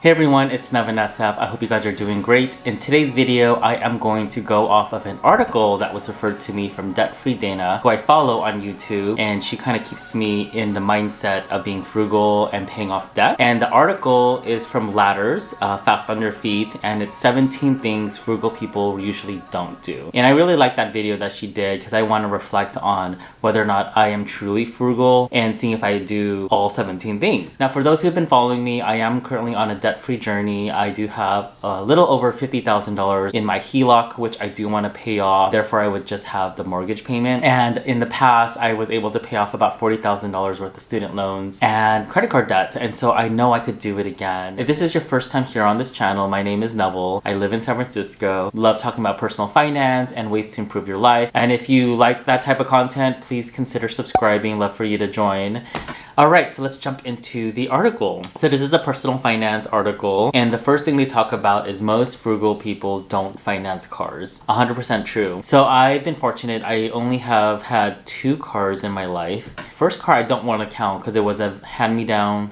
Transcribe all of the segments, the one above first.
Hey everyone, it's Nevin SF. I hope you guys are doing great. In today's video, I am going to go off of an article that was referred to me from Debt Free Dana, who I follow on YouTube, and she kind of keeps me in the mindset of being frugal and paying off debt. And the article is from Ladders, Fast on Your Feet, and it's 17 things frugal people usually don't do. And I really like that video that she did because I want to reflect on whether or not I am truly frugal and seeing if I do all 17 things. Now, for those who have been following me, I am currently on a debt-free journey. I do have a little over $50,000 in my HELOC, which I do want to pay off. Therefore, I would just have the mortgage payment. And in the past, I was able to pay off about $40,000 worth of student loans and credit card debt. And so I know I could do it again. If this is your first time here on this channel, my name is Neville. I live in San Francisco. Love talking about personal finance and ways to improve your life. And if you like that type of content, please consider subscribing. Love for you to join. All right, so let's jump into the article. So this is a personal finance article, and the first thing they talk about is most frugal people don't finance cars. 100% true. So I've been fortunate. I only have had 2 cars in my life. First car I don't want to count because it was a hand-me-down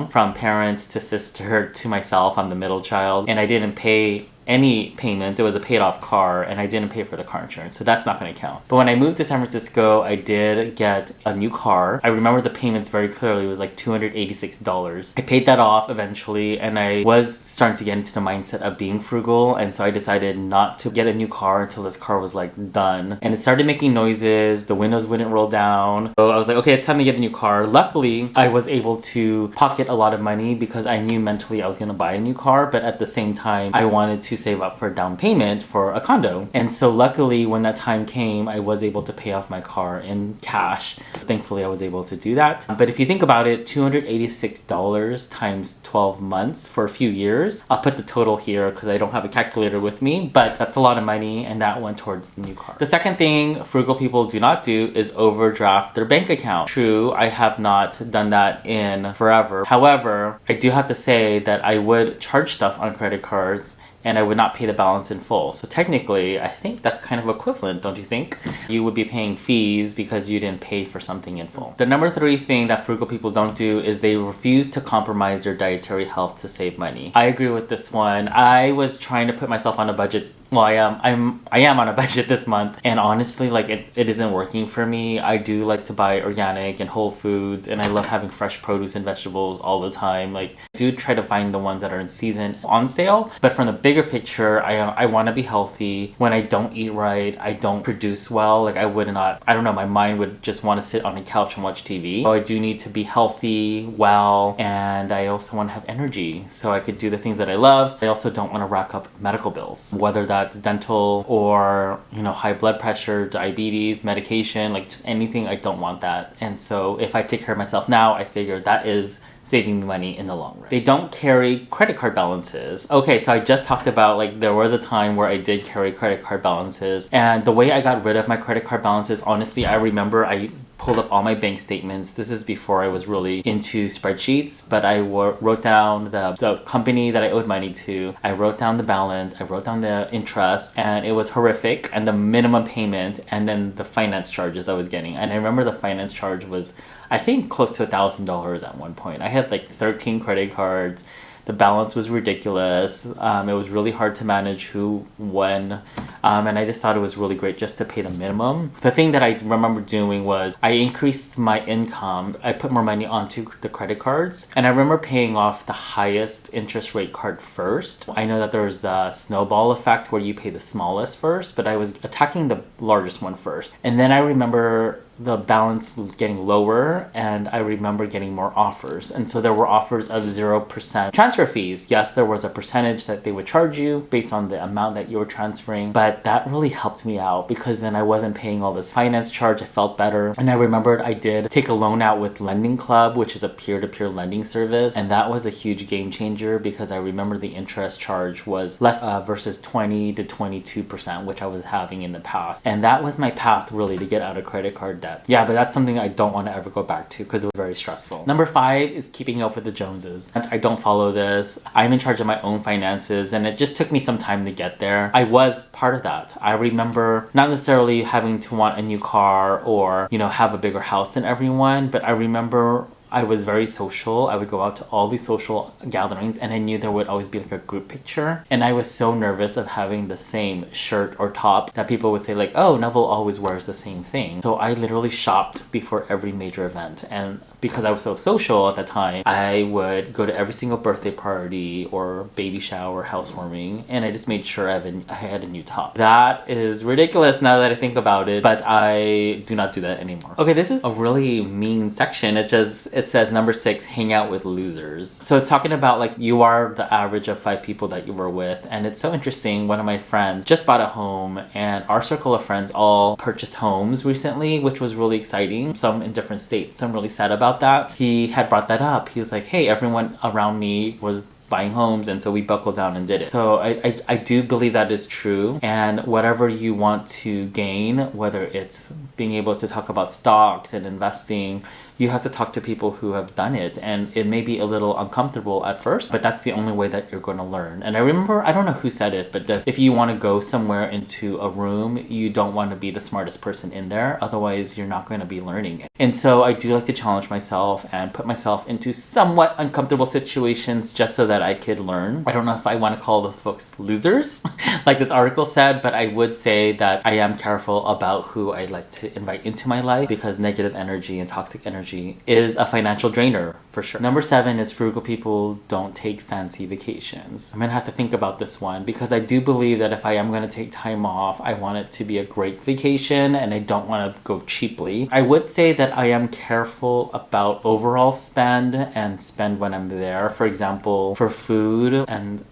from parents to sister to myself. I'm the middle child, and I didn't pay any payments. It was a paid off car and I didn't pay for the car insurance, so that's not going to count. But when I moved to San Francisco, I did get a new car. I remember the payments very clearly. It was like $286. I paid that off eventually, and I was starting to get into the mindset of being frugal, and so I decided not to get a new car until this car was like done. And it started making noises, the windows wouldn't roll down. So I was like, okay, it's time to get a new car. Luckily, I was able to pocket a lot of money because I knew mentally I was going to buy a new car, but at the same time, I wanted to save up for a down payment for a condo. And so luckily when that time came, I was able to pay off my car in cash. Thankfully I was able to do that. But if you think about it, $286 times 12 months for a few years. I'll put the total here because I don't have a calculator with me, but that's a lot of money, and that went towards the new car. The second thing frugal people do not do is overdraft their bank account. True, I have not done that in forever. However, I do have to say that I would charge stuff on credit cards and I would not pay the balance in full. So technically, I think that's kind of equivalent, don't you think? You would be paying fees because you didn't pay for something in full. The number 3 thing that frugal people don't do is they refuse to compromise their dietary health to save money. I agree with this one. I was trying to put myself on a budget. Well, I am on a budget this month, and honestly, like it isn't working for me. I do like to buy organic and whole foods, and I love having fresh produce and vegetables all the time. Like, I do try to find the ones that are in season on sale, but from the bigger picture, I want to be healthy. When I don't eat right, I don't produce well. Like, I don't know, my mind would just want to sit on the couch and watch TV. So I do need to be healthy, well, and I also want to have energy so I could do the things that I love. I also don't want to rack up medical bills, whether that's dental or, high blood pressure, diabetes, medication, like just anything. I don't want that. And so if I take care of myself now, I figure that is saving me money in the long run. They don't carry credit card balances. Okay, so I just talked about, like, there was a time where I did carry credit card balances, and the way I got rid of my credit card balances, honestly, I remember I pulled up all my bank statements. This is before I was really into spreadsheets, but I wrote down the company that I owed money to. I wrote down the balance, I wrote down the interest, and it was horrific, and the minimum payment, and then the finance charges I was getting. And I remember the finance charge was, I think, close to $1,000 at one point. I had like 13 credit cards. The balance was ridiculous. It was really hard to manage who, when, and I just thought it was really great just to pay the minimum. The thing that I remember doing was I increased my income. I put more money onto the credit cards, and I remember paying off the highest interest rate card first. I know that there's the snowball effect where you pay the smallest first, but I was attacking the largest one first. And then I remember the balance getting lower, and I remember getting more offers. And so there were offers of 0% transfer fees. Yes, there was a percentage that they would charge you based on the amount that you were transferring, but that really helped me out because then I wasn't paying all this finance charge. I felt better. And I remembered I did take a loan out with Lending Club, which is a peer-to-peer lending service, and that was a huge game changer because I remember the interest charge was less versus 20 to 22%, which I was having in the past. And that was my path really to get out of credit card debt. Yeah, but that's something I don't want to ever go back to because it was very stressful. Number 5 is keeping up with the Joneses. I don't follow this. I'm in charge of my own finances, and it just took me some time to get there. I was part of that. I remember not necessarily having to want a new car or, have a bigger house than everyone, but I remember I was very social. I would go out to all these social gatherings and I knew there would always be like a group picture. And I was so nervous of having the same shirt or top that people would say like, oh, Neville always wears the same thing. So I literally shopped before every major event. And because I was so social at the time, I would go to every single birthday party or baby shower, housewarming, and I just made sure I had a new top. That is ridiculous now that I think about it, but I do not do that anymore. Okay, this is a really mean section. It says number 6, hang out with losers. So it's talking about like you are the average of 5 people that you were with, and it's so interesting. One of my friends just bought a home, and our circle of friends all purchased homes recently, which was really exciting. Some in different states. So I'm really sad about that. He had brought that up. He was like, hey, everyone around me was buying homes, and so we buckled down and did it. So I do believe that is true, and whatever you want to gain, whether it's being able to talk about stocks and investing, you have to talk to people who have done it, and it may be a little uncomfortable at first, but that's the only way that you're going to learn. And I remember, I don't know who said it, but if you want to go somewhere into a room, you don't want to be the smartest person in there, otherwise you're not going to be learning it. And so I do like to challenge myself and put myself into somewhat uncomfortable situations just so that I could learn. I don't know if I want to call those folks losers like this article said, but I would say that I am careful about who I like to invite into my life, because negative energy and toxic energy is a financial drainer for sure. Number 7 is frugal people don't take fancy vacations. I'm gonna have to think about this one, because I do believe that if I am gonna take time off, I want it to be a great vacation and I don't want to go cheaply. I would say that I am careful about overall spend and spend when I'm there. For example, for food and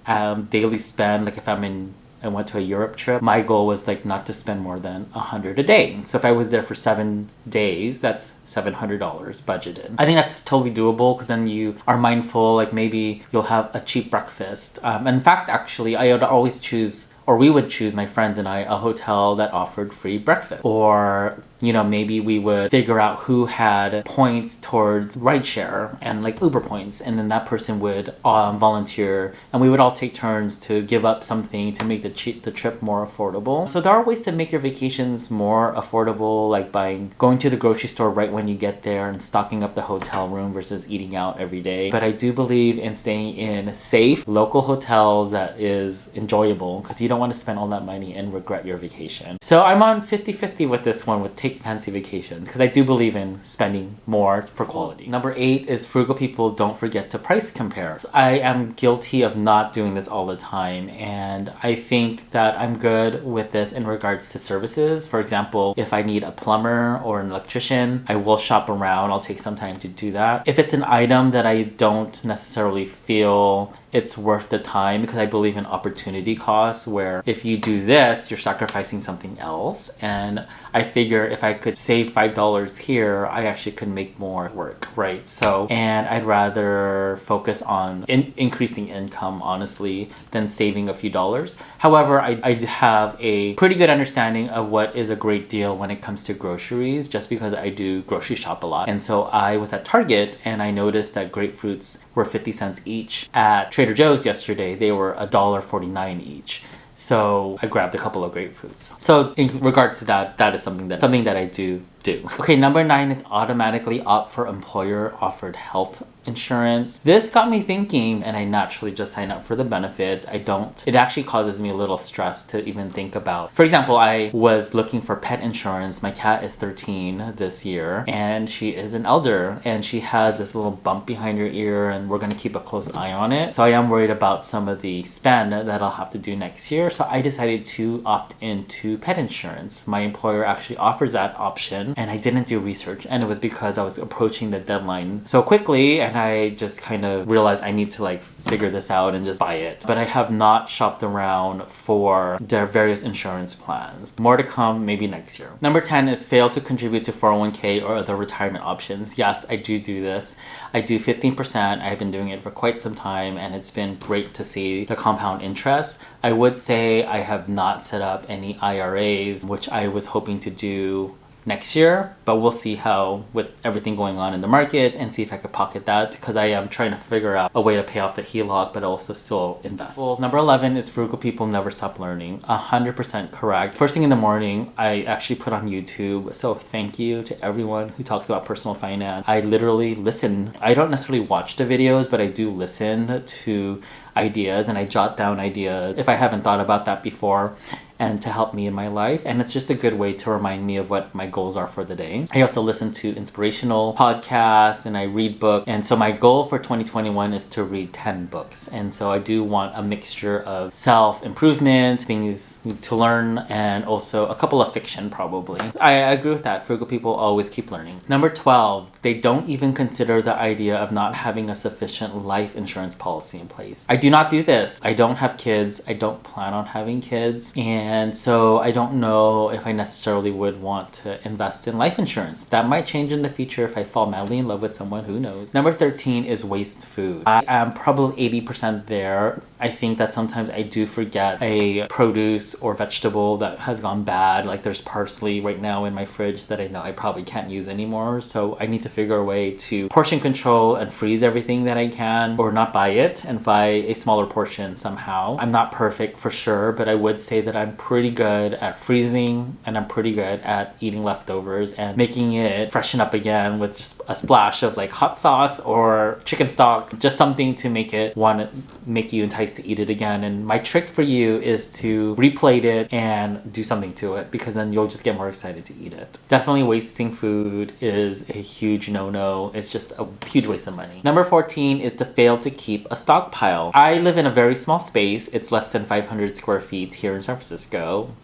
daily spend, like if I went to a Europe trip, my goal was like not to spend more than $100 a day. So if I was there for 7 days, that's $700 budgeted. I think that's totally doable, because then you are mindful, like maybe you'll have a cheap breakfast. In fact, actually, I would always choose, or we would choose, my friends and I, a hotel that offered free breakfast. Or, you know, maybe we would figure out who had points towards rideshare and like Uber points, and then that person would volunteer, and we would all take turns to give up something to make the trip more affordable. So there are ways to make your vacations more affordable, like by going to the grocery store right when you get there and stocking up the hotel room versus eating out every day. But I do believe in staying in safe local hotels that is enjoyable, because you don't want to spend all that money and regret your vacation. So I'm on 50-50 with this one, with take fancy vacations, because I do believe in spending more for quality. Number 8 is frugal people don't forget to price compare. I am guilty of not doing this all the time, and I think that I'm good with this in regards to services. For example, if I need a plumber or an electrician, I will shop around. I'll take some time to do that. If it's an item that I don't necessarily feel it's worth the time, because I believe in opportunity costs, where if you do this, you're sacrificing something else. And I figure if I could save $5 here, I actually could make more work, right? So, and I'd rather focus on increasing income, honestly, than saving a few dollars. However, I have a pretty good understanding of what is a great deal when it comes to groceries, just because I do grocery shop a lot. And so I was at Target and I noticed that grapefruits were 50 cents each. At Trader Joe's yesterday, they were $1.49 each. So I grabbed a couple of grapefruits. So in regard to that, that is something that I do. Okay, number 9 is automatically opt for employer offered health insurance. This got me thinking, and I naturally just sign up for the benefits. It actually causes me a little stress to even think about. For example, I was looking for pet insurance. My cat is 13 this year, and she is an elder, and she has this little bump behind her ear, and we're going to keep a close eye on it. So I am worried about some of the spend that I'll have to do next year. So I decided to opt into pet insurance. My employer actually offers that option, and I didn't do research, and it was because I was approaching the deadline so quickly, and I just kind of realized I need to like figure this out and just buy it. But I have not shopped around for their various insurance plans. More to come maybe next year. Number 10 is fail to contribute to 401k or other retirement options. Yes, I do this. I do 15%. I've been doing it for quite some time, and it's been great to see the compound interest. I would say I have not set up any IRAs, which I was hoping to do next year, but we'll see how with everything going on in the market and see if I could pocket that, because I am trying to figure out a way to pay off the HELOC but also still invest. Well, number 11 is frugal people never stop learning. 100% correct. First thing in the morning, I actually put on YouTube, so thank you to everyone who talks about personal finance. I literally listen. I don't necessarily watch the videos, but I do listen to ideas and I jot down ideas if I haven't thought about that before, and to help me in my life. And it's just a good way to remind me of what my goals are for the day. I also listen to inspirational podcasts and I read books. And so my goal for 2021 is to read 10 books. And so I do want a mixture of self-improvement, things to learn, and also a couple of fiction probably. I agree with that. Frugal people always keep learning. Number 12, they don't even consider the idea of not having a sufficient life insurance policy in place. I do not do this. I don't have kids. I don't plan on having kids. And so I don't know if I necessarily would want to invest in life insurance. That might change in the future if I fall madly in love with someone, who knows. Number 13 is waste food. I am probably 80% there. I think that sometimes I do forget a produce or vegetable that has gone bad. Like there's parsley right now in my fridge that I know I probably can't use anymore. So I need to figure a way to portion control and freeze everything that I can, or not buy it and buy a smaller portion somehow. I'm not perfect for sure, but I would say that I'm pretty good at freezing and I'm pretty good at eating leftovers and making it freshen up again with just a splash of like hot sauce or chicken stock, just something to make you enticed to eat it again. And my trick for you is to replate it and do something to it, because then you'll just get more excited to eat it. Definitely wasting food is a huge no-no. It's just a huge waste of money. Number 14 is to fail to keep a stockpile. I live in a very small space. It's less than 500 square feet here in San Francisco.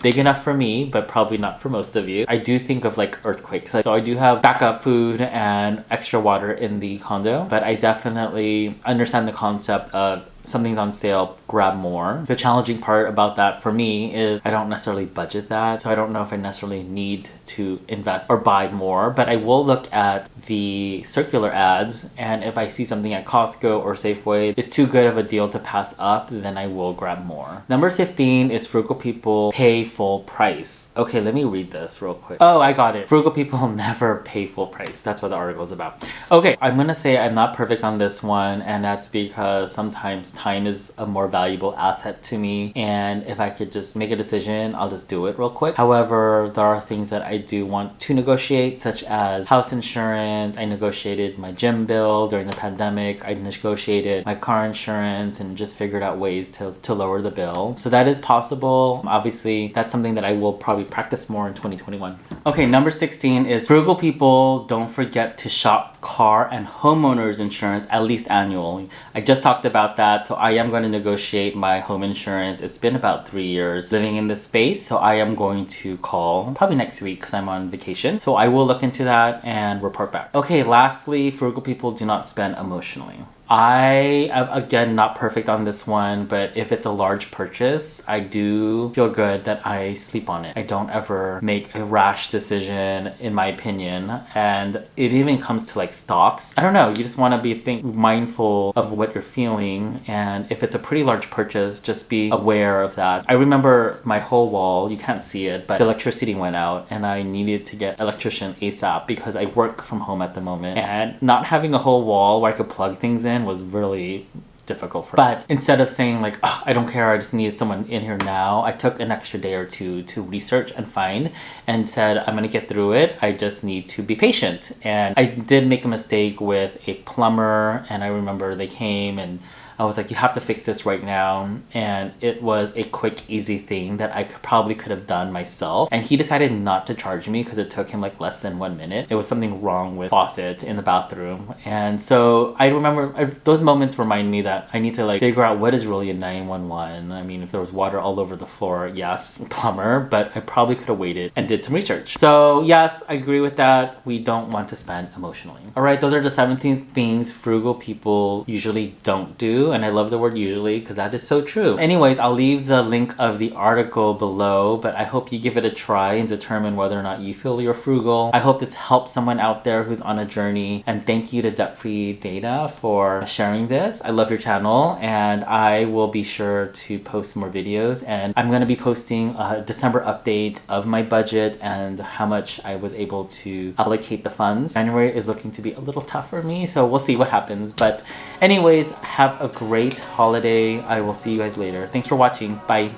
Big enough for me, but probably not for most of you. I do think of like earthquakes. So I do have backup food and extra water in the condo, but I definitely understand the concept of something's on sale, grab more. The challenging part about that for me is I don't necessarily budget that, so I don't know if I necessarily need to invest or buy more, but I will look at the circular ads, and if I see something at Costco or Safeway is too good of a deal to pass up, then I will grab more. Number 15 is frugal people pay full price. Okay, let me read this real quick. Oh, I got it. Frugal people never pay full price. That's what the article is about. Okay, I'm gonna say I'm not perfect on this one, and that's because sometimes time is a more valuable asset to me, and if I could just make a decision, I'll just do it real quick. However, there are things that I do want to negotiate, such as house insurance. I negotiated my gym bill during the pandemic. I negotiated my car insurance and just figured out ways to lower the bill. So that is possible. Obviously, that's something that I will probably practice more in 2021. Okay, number 16 is frugal people don't forget to shop car and homeowners insurance at least annually. I just talked about that, so I am going to negotiate my home insurance. It's been about 3 years living in this space, so I am going to call probably next week because I'm on vacation. So I will look into that and report back. Okay, lastly, frugal people do not spend emotionally. I am, again, not perfect on this one, but if it's a large purchase, I do feel good that I sleep on it. I don't ever make a rash decision, in my opinion. And it even comes to like stocks. I don't know, you just want to be mindful of what you're feeling. And if it's a pretty large purchase, just be aware of that. I remember my whole wall, you can't see it, but the electricity went out and I needed to get an electrician ASAP because I work from home at the moment. And not having a whole wall where I could plug things in was really difficult for me. But instead of saying like, oh, I don't care, I just need someone in here now, I took an extra day or two to research and find, and said, I'm gonna get through it. I just need to be patient. And I did make a mistake with a plumber, and I remember they came and I was like, you have to fix this right now. And it was a quick, easy thing that I probably could have done myself. And he decided not to charge me because it took him like less than 1 minute. It was something wrong with faucet in the bathroom. And so I remember those moments remind me that I need to like figure out what is really a 911. I mean, if there was water all over the floor, yes, plumber, but I probably could have waited and did some research. So yes, I agree with that. We don't want to spend emotionally. All right, those are the 17 things frugal people usually don't do. do, and I love the word usually because that is so true. Anyways, I'll leave the link of the article below, but I hope you give it a try and determine whether or not you feel you're frugal. I hope this helps someone out there who's on a journey, and thank you to Debt Free Dana for sharing this. I love your channel, and I will be sure to post more videos, and I'm going to be posting a December update of my budget and how much I was able to allocate the funds. January is looking to be a little tough for me, so we'll see what happens. But anyways, have a great holiday. I will see you guys later. Thanks for watching. Bye.